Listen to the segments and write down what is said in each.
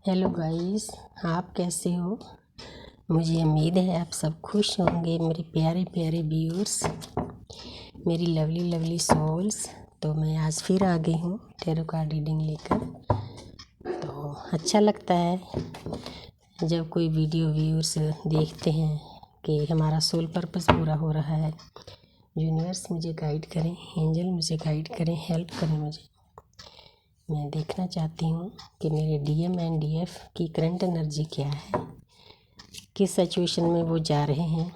Hello guys, आप कैसे हो। मुझे उम्मीद है आप सब खुश होंगे मेरे प्यारे प्यारे व्यूअर्स, मेरी लवली लवली सोल्स। तो मैं आज फिर आ गई हूँ टैरो कार्ड रीडिंग लेकर। तो अच्छा लगता है जब कोई वीडियो व्यूअर्स देखते हैं कि हमारा सोल पर्पस पूरा हो रहा है। यूनिवर्स मुझे गाइड करें, एंजल मुझे गाइड करें, हेल्प करें मुझे। मैं देखना चाहती हूँ कि मेरे डीएम एंड डीएफ की करंट एनर्जी क्या है, किस सिचुएशन में वो जा रहे हैं,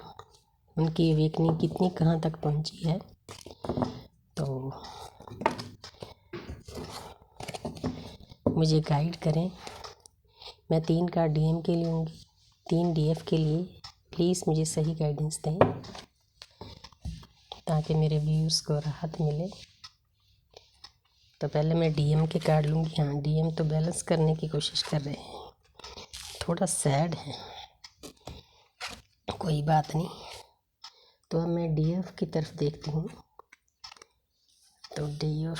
उनकी अवेकनिंग कितनी कहाँ तक पहुँची है। तो मुझे गाइड करें। मैं 3 कार्ड डीएम के लिए लूँगी, 3 डीएफ के लिए। प्लीज़ मुझे सही गाइडेंस दें ताकि मेरे व्यूअर्स को राहत मिले। तो पहले मैं डीएम के कार्ड लूँगी। हाँ, डीएम तो बैलेंस करने की कोशिश कर रहे हैं, थोड़ा सैड है, कोई बात नहीं। तो अब मैं डीएफ की तरफ देखती हूँ। तो DF,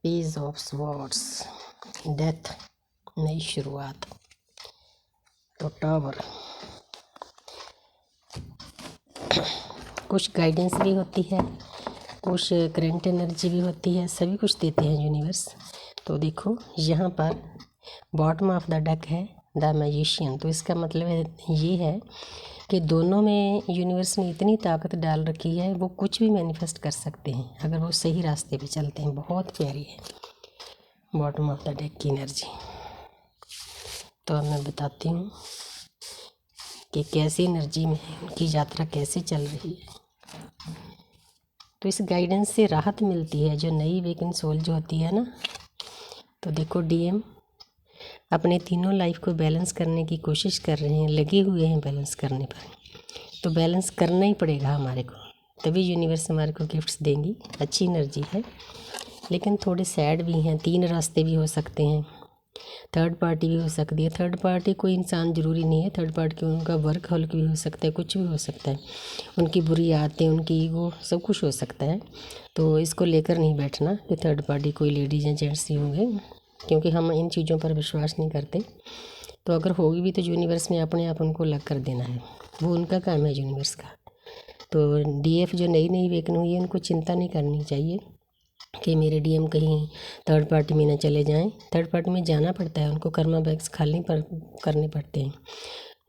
page of swords, death, नई शुरुआत। तो टावर, कुछ गाइडेंस भी होती है, कुछ करंट एनर्जी भी होती है, सभी कुछ देते हैं यूनिवर्स। तो देखो यहाँ पर बॉटम ऑफ द डेक है द मैजिशियन। तो इसका मतलब है ये है कि दोनों में यूनिवर्स ने इतनी ताकत डाल रखी है, वो कुछ भी मैनिफेस्ट कर सकते हैं अगर वो सही रास्ते पे चलते हैं। बहुत प्यारी है बॉटम ऑफ द डेक की एनर्जी। तो अब मैं बताती हूँ कि कैसी एनर्जी में है, उनकी यात्रा कैसे चल रही है। तो इस गाइडेंस से राहत मिलती है, जो नई वेकन सोल जो होती है ना। तो देखो डीएम अपने तीनों लाइफ को बैलेंस करने की कोशिश कर रहे हैं, लगे हुए हैं बैलेंस करने पर। तो बैलेंस करना ही पड़ेगा हमारे को, तभी यूनिवर्स हमारे को गिफ्ट्स देंगी। अच्छी एनर्जी है लेकिन थोड़े सैड भी हैं। 3 रास्ते भी हो सकते हैं, थर्ड पार्टी भी हो सकती है। थर्ड पार्टी कोई इंसान ज़रूरी नहीं है, थर्ड पार्टी उनका वर्क हॉलिक भी हो सकता है, कुछ भी हो सकता है, उनकी बुरी आदतें, उनकी ईगो, सब कुछ हो सकता है। तो इसको लेकर नहीं बैठना कि थर्ड पार्टी कोई लेडीज़ या जेंट्स ही होंगे, क्योंकि हम इन चीज़ों पर विश्वास नहीं करते। तो अगर होगी भी तो यूनिवर्स ने अपने आप उनको अलग कर देना है, वो उनका काम है यूनिवर्स का। तो डीएफ जो नई नई वेकन हुई है, उनको चिंता नहीं करनी चाहिए कि मेरे डीएम कहीं थर्ड पार्टी में ना चले जाएं। थर्ड पार्टी में जाना पड़ता है, उनको कर्मा बैग्स खाली करने पड़ते हैं।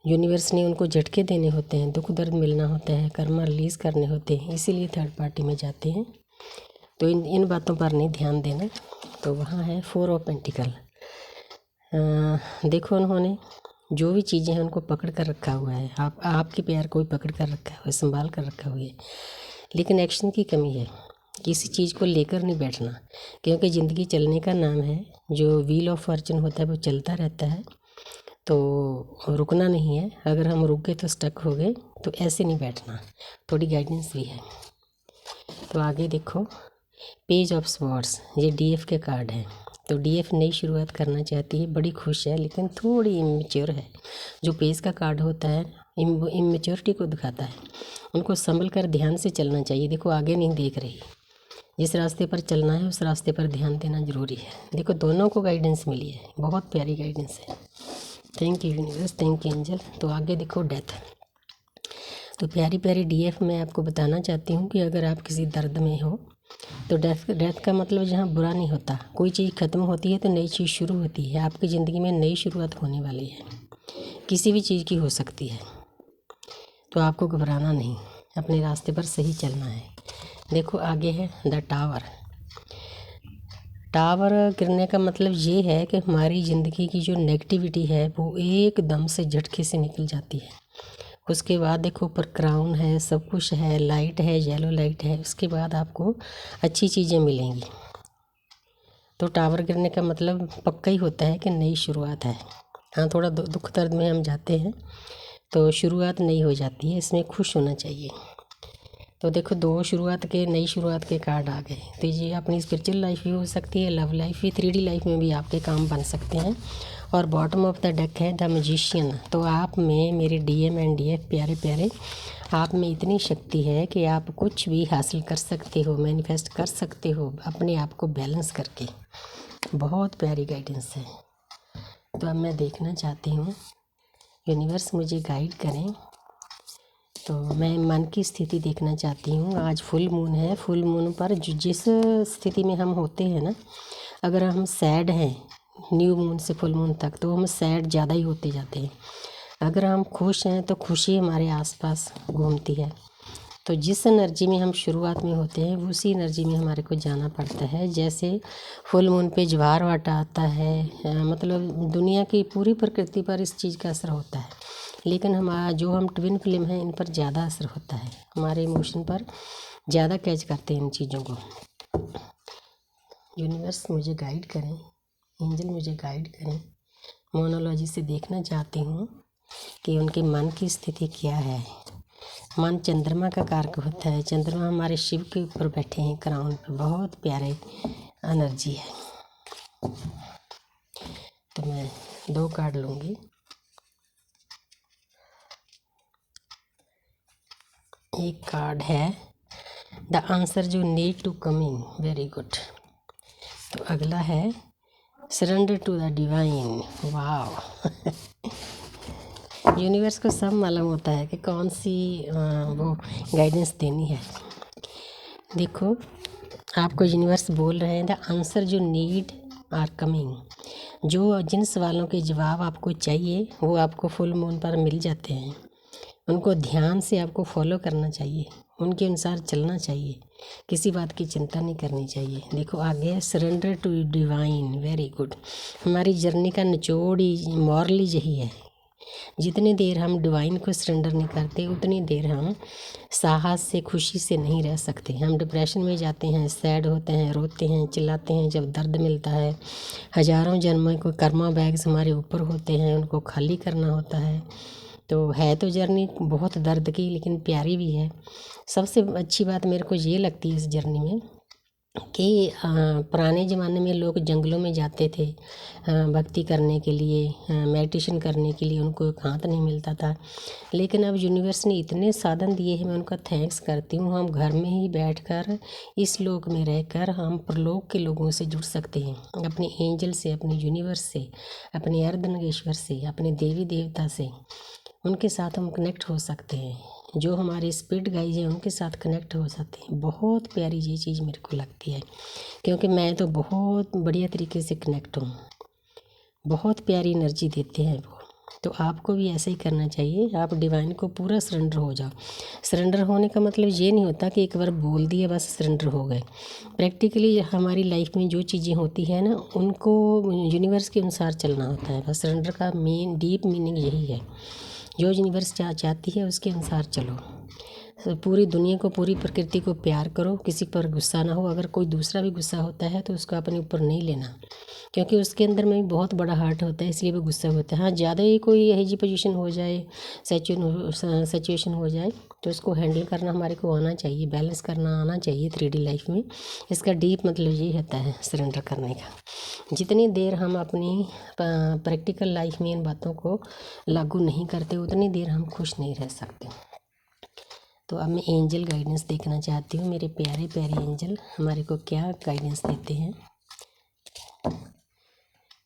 यूनिवर्स ने उनको झटके देने होते हैं, दुख दर्द मिलना होता है, कर्मा रिलीज़ करने होते हैं, इसीलिए थर्ड पार्टी में जाते हैं। तो इन बातों पर नहीं ध्यान देना। तो वहाँ है 4 ऑफ पेंटिकल। देखो उन्होंने जो भी चीज़ें हैं उनको पकड़ कर रखा हुआ है। आपके प्यार को भी पकड़ कर रखा हुआ है, संभाल कर रखा हुआ है, लेकिन एक्शन की कमी है। किसी चीज़ को लेकर नहीं बैठना, क्योंकि ज़िंदगी चलने का नाम है। जो व्हील ऑफ फॉर्चून होता है वो चलता रहता है, तो रुकना नहीं है। अगर हम रुक गए तो स्टक हो गए, तो ऐसे नहीं बैठना। थोड़ी गाइडेंस भी है। तो आगे देखो, पेज ऑफ स्वॉर्ड्स, ये डीएफ के कार्ड है। तो डीएफ नई शुरुआत करना चाहती है, बड़ी खुश है लेकिन थोड़ी इमेच्योर है। जो पेज का कार्ड होता है इमेच्योरिटी को दिखाता है। उनको संभल कर ध्यान से चलना चाहिए। देखो आगे नहीं देख रही, जिस रास्ते पर चलना है उस रास्ते पर ध्यान देना ज़रूरी है। देखो दोनों को गाइडेंस मिली है, बहुत प्यारी गाइडेंस है। Thank you universe, thank you angel. तो आगे देखो डेथ। तो प्यारी प्यारी डीएफ मैं आपको बताना चाहती हूँ कि अगर आप किसी दर्द में हो तो डेथ का मतलब जहाँ बुरा नहीं होता। कोई चीज़ ख़त्म होती है तो नई चीज़ शुरू होती है। आपकी ज़िंदगी में नई शुरुआत होने वाली है, किसी भी चीज़ की हो सकती है। तो आपको घबराना नहीं, अपने रास्ते पर सही चलना है। देखो आगे है द टावर। टावर गिरने का मतलब ये है कि हमारी ज़िंदगी की जो नेगेटिविटी है वो एकदम से झटके से निकल जाती है। उसके बाद देखो ऊपर क्राउन है, सब कुछ है, लाइट है, येलो लाइट है। उसके बाद आपको अच्छी चीज़ें मिलेंगी। तो टावर गिरने का मतलब पक्का ही होता है कि नई शुरुआत है। हाँ, थोड़ा दुख दर्द में हम जाते हैं तो शुरुआत नई हो जाती है, इसमें खुश होना चाहिए। तो देखो 2 शुरुआत के, नई शुरुआत के कार्ड आ गए। तो ये अपनी स्पिरिचुअल लाइफ भी हो सकती है, लव लाइफ भी, 3D लाइफ में भी आपके काम बन सकते हैं। और बॉटम ऑफ द डेक है द मैजिशियन। तो आप में, मेरे डीएम एंड डीएफ प्यारे प्यारे, आप में इतनी शक्ति है कि आप कुछ भी हासिल कर सकते हो, मैनिफेस्ट कर सकते हो अपने आप को बैलेंस करके। बहुत प्यारी गाइडेंस है। तो अब मैं देखना चाहती हूँ यूनिवर्स मुझे गाइड करें। तो मैं मन की स्थिति देखना चाहती हूँ। आज फुल मून है। फुल मून पर जिस स्थिति में हम होते हैं ना, अगर हम सैड हैं न्यू मून से फुल मून तक, तो हम सैड ज़्यादा ही होते जाते हैं। अगर हम खुश हैं तो खुशी हमारे आसपास घूमती है। तो जिस एनर्जी में हम शुरुआत में होते हैं उसी एनर्जी में हमारे को जाना पड़ता है। जैसे फुल मून पे ज्वार भाटा आता है, मतलब दुनिया की पूरी प्रकृति पर इस चीज़ का असर होता है, लेकिन हमारा जो हम ट्विन फ्लेम हैं इन पर ज़्यादा असर होता है, हमारे इमोशन पर ज़्यादा कैच करते हैं इन चीज़ों को। यूनिवर्स मुझे गाइड करें, एंजल मुझे गाइड करें। मोनोलॉजी से देखना चाहती हूँ कि उनके मन की स्थिति क्या है। मन चंद्रमा का कारक होता है। चंद्रमा हमारे शिव के ऊपर बैठे हैं क्राउन पर, बहुत प्यारे एनर्जी है। तो मैं 2 कार्ड लूँगी। एक कार्ड है the answer you need to coming, very good. तो अगला है सरेंडर टू द डिवाइन। वाह यूनिवर्स को सब मालूम होता है कि कौन सी वो गाइडेंस देनी है। देखो आपको यूनिवर्स बोल रहे हैं द आंसर जो नीड आर कमिंग। जो जिन सवालों के जवाब आपको चाहिए वो आपको फुल मून पर मिल जाते हैं। उनको ध्यान से आपको फॉलो करना चाहिए, उनके अनुसार चलना चाहिए, किसी बात की चिंता नहीं करनी चाहिए। देखो आगे है surrender to divine, very good. हमारी जर्नी का निचोड़ ही मॉरल यही है। जितनी देर हम डिवाइन को सरेंडर नहीं करते उतनी देर हम साहस से खुशी से नहीं रह सकते। हम डिप्रेशन में जाते हैं, सैड होते हैं, रोते हैं, चिल्लाते हैं जब दर्द मिलता है। हजारों जन्मों को कर्मा बैग्स हमारे ऊपर होते हैं, उनको खाली करना होता है। तो है तो जर्नी बहुत दर्द की लेकिन प्यारी भी है। सबसे अच्छी बात मेरे को ये लगती है इस जर्नी में कि पुराने ज़माने में लोग जंगलों में जाते थे भक्ति करने के लिए, मेडिटेशन करने के लिए, उनको एक हाथ नहीं मिलता था। लेकिन अब यूनिवर्स ने इतने साधन दिए हैं, मैं उनका थैंक्स करती हूँ। हम घर में ही बैठकर इस लोक में रहकर हम परलोक के लोगों से जुड़ सकते हैं, अपने एंजल से, अपने यूनिवर्स से, अपने अर्धनारीश्वर से, अपने देवी देवता से। उनके साथ हम कनेक्ट हो सकते हैं। जो हमारे स्पिरिट गाइड हैं उनके साथ कनेक्ट हो सकते हैं। बहुत प्यारी ये चीज़ मेरे को लगती है, क्योंकि मैं तो बहुत बढ़िया तरीके से कनेक्ट हूँ। बहुत प्यारी एनर्जी देते हैं वो। तो आपको भी ऐसा ही करना चाहिए। आप डिवाइन को पूरा सरेंडर हो जाओ। सरेंडर होने का मतलब ये नहीं होता कि एक बार बोल दिया बस सरेंडर हो गए। प्रैक्टिकली हमारी लाइफ में जो चीज़ें होती हैं ना, उनको यूनिवर्स के अनुसार चलना होता है। बस सरेंडर का मेन डीप मीनिंग यही है। जो यूनिवर्स चाहती है उसके अनुसार चलो। तो पूरी दुनिया को, पूरी प्रकृति को प्यार करो, किसी पर गुस्सा ना हो। अगर कोई दूसरा भी गुस्सा होता है तो उसको अपने ऊपर नहीं लेना, क्योंकि उसके अंदर में भी बहुत बड़ा हार्ट होता है, इसलिए वो गुस्सा होता है। हाँ, ज़्यादा ही कोई यही पोजीशन हो जाए, सिचुएशन हो जाए तो उसको हैंडल करना हमारे को आना चाहिए, बैलेंस करना आना चाहिए 3D लाइफ में। इसका डीप मतलब ये होता है सरेंडर करने का। जितनी देर हम अपनी प्रैक्टिकल लाइफ में इन बातों को लागू नहीं करते उतनी देर हम खुश नहीं रह सकते। तो अब मैं एंजल गाइडेंस देखना चाहती हूँ। मेरे प्यारे प्यारे एंजल हमारे को क्या गाइडेंस देते हैं।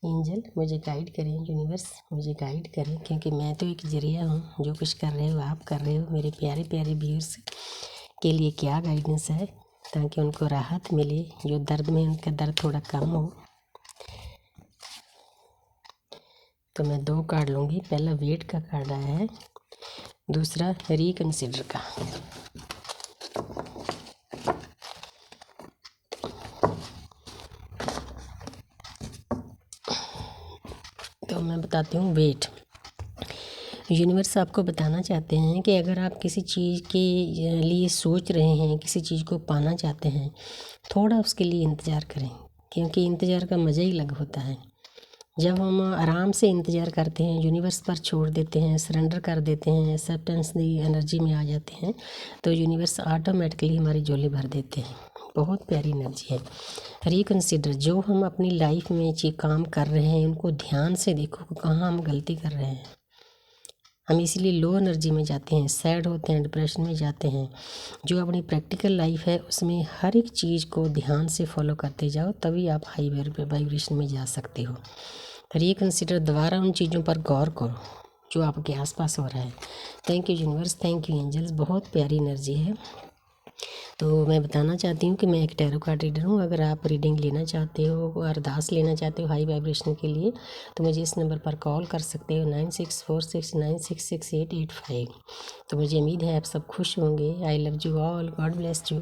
एंजल मुझे गाइड करें, यूनिवर्स मुझे गाइड करें, क्योंकि मैं तो एक जरिया हूँ। जो कुछ कर रहे हो आप कर रहे हो। मेरे प्यारे प्यारे व्यूअर्स के लिए क्या गाइडेंस है, ताकि उनको राहत मिले, जो दर्द में उनका दर्द थोड़ा कम हो। तो मैं 2 कार्ड लूँगी। पहला वेट का कार्ड आया है, दूसरा रिकन्सिडर का। तो मैं बताती हूँ वेट। यूनिवर्स आपको बताना चाहते हैं कि अगर आप किसी चीज़ के लिए सोच रहे हैं, किसी चीज़ को पाना चाहते हैं, थोड़ा उसके लिए इंतज़ार करें, क्योंकि इंतज़ार का मज़ा ही अलग होता है। जब हम आराम से इंतज़ार करते हैं, यूनिवर्स पर छोड़ देते हैं, सरेंडर कर देते हैं, एक्सेप्टेंस दी एनर्जी में आ जाते हैं, तो यूनिवर्स ऑटोमेटिकली हमारी झोली भर देते हैं। बहुत प्यारी एनर्जी है। रिकन्सिडर, जो हम अपनी लाइफ में काम कर रहे हैं उनको ध्यान से देखो, कहाँ हम गलती कर रहे हैं। हम इसीलिए लो एनर्जी में जाते हैं, सैड होते हैं, डिप्रेशन में जाते हैं। जो अपनी प्रैक्टिकल लाइफ है उसमें हर एक चीज़ को ध्यान से फॉलो करते जाओ, तभी आप हाई वाइब्रेशन में जा सकते हो। रिकन्सिडर, दोबारा उन चीज़ों पर गौर करो जो आपके आसपास हो रहा है। Thank you universe, thank you angels, बहुत प्यारी एनर्जी है। तो मैं बताना चाहती हूँ कि मैं एक टैरो कार्ड रीडर हूँ। अगर आप रीडिंग लेना चाहते हो, अरदास लेना चाहते हो हाई वाइब्रेशन के लिए, तो मुझे इस नंबर पर कॉल कर सकते हो 9646966885। तो मुझे उम्मीद है आप सब खुश होंगे। I love you all, God bless you.